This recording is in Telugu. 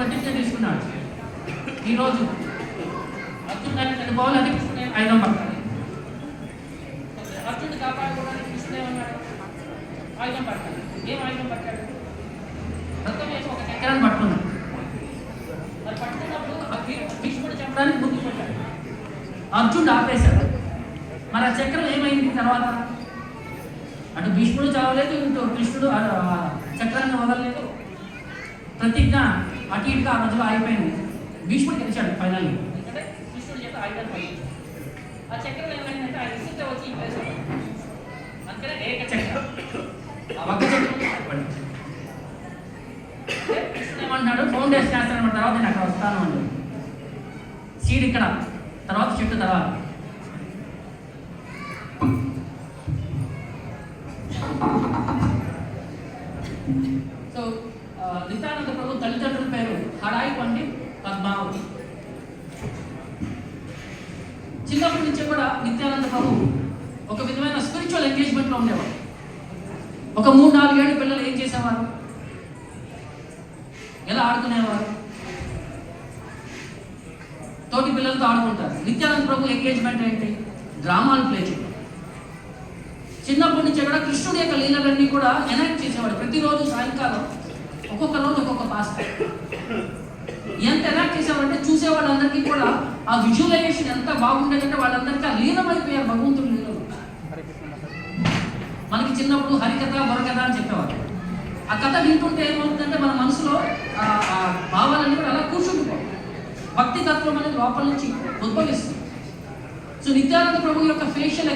ప్రతిజ్ఞ తీసుకున్నాడు. ఈరోజు అర్జునుడిని చనిపోవాలని కృష్ణుడు ఆయుధం పట్టాలి. అర్జునుడు కాపాడుకోవడానికి కృష్ణుడు ఏమన్నాడు? ఆయుధం పట్టాలి. ఏం ఆయుధం పట్టాడు? రక్తం వేసి ఒక చక్రాన్ని పట్టుకున్నాడు. మరి పట్టుకున్నప్పుడు భీష్ముడు చెప్పడానికి ముందుకు పెట్టాడు. అర్జునుడు ఆపేశాడు. మరి ఆ చక్రం ఏమైంది తర్వాత? అటు భీష్ముడు చావలేదు, ఇటు కృష్ణుడు చక్రాన్ని వదలలేదు. ప్రతిజ్ఞ అటు ఇటుగా ఆ రోజులో అయిపోయింది. భీష్ముడు గెలిచాడు ఫైనల్. ఎందుకంటే కృష్ణుడు చేత ఆయుధం పోయింది. ఆ చక్రం ఏమైందంటే ఆ ఇసుక వచ్చి ఈ ప్లేస్ అందుకనే ఏక చక్రం. ఆ ఒక్క చక్రం ఏర్పడింది. కృష్ణుడు ఏమంటున్నాడు? ఫౌండేషన్ చేస్తానన్న తర్వాత నేను అక్కడ వస్తాను అన్నాడు. సీడ్ ఇక్కడ, తర్వాత చెట్టు తర్వాత. సో నిత్యానంద ప్రభు తల్లిదండ్రుల పేరు హడాయి పండిట్, పద్మావతి. చిన్నప్పటి నుంచే కూడా నిత్యానంద ప్రభు ఒక విధమైన స్పిరిచువల్ ఎంగేజ్మెంట్లో ఉండేవారు. ఒక 3-4 ఏళ్ళు పిల్లలు ఏం చేసేవారు? ఎలా ఆడుకునేవారు? తోటి పిల్లలతో ఆడుకుంటారు. నిత్యానంద ప్రభు ఎంగేజ్మెంట్ ఏంటి? డ్రామాలు ప్లే చేయడం. చిన్నప్పటి నుంచి కూడా కృష్ణుడి యొక్క లీలలన్నీ కూడా ఎనాక్ట్ చేసేవాడు. ప్రతిరోజు సాయంకాలం ఒక్కొక్క రోజు ఒక్కొక్క పాస్టర్ ఎంత ఎనాక్ట్ చేసేవాడంటే చూసేవాళ్ళందరికీ కూడా ఆ విజువలైజేషన్ ఎంత బాగుండేదంటే వాళ్ళందరికీ ఆ లీనమైపోయారు భగవంతుడి లీలలు. మనకి చిన్నప్పుడు హరికథ బుర్రకథ అని చెప్పేవారు. ఆ కథ వింటుంటే ఏమవుతుందంటే మన మనసులో ఆ భావాలన్నీ కూడా అలా కూర్చుండిపోవాలి. భక్తి తత్వం అనేది లోపల నుంచి ఉద్భవిస్తుంది. సో నిత్యానంద ప్రభు యొక్క ఫేషియల్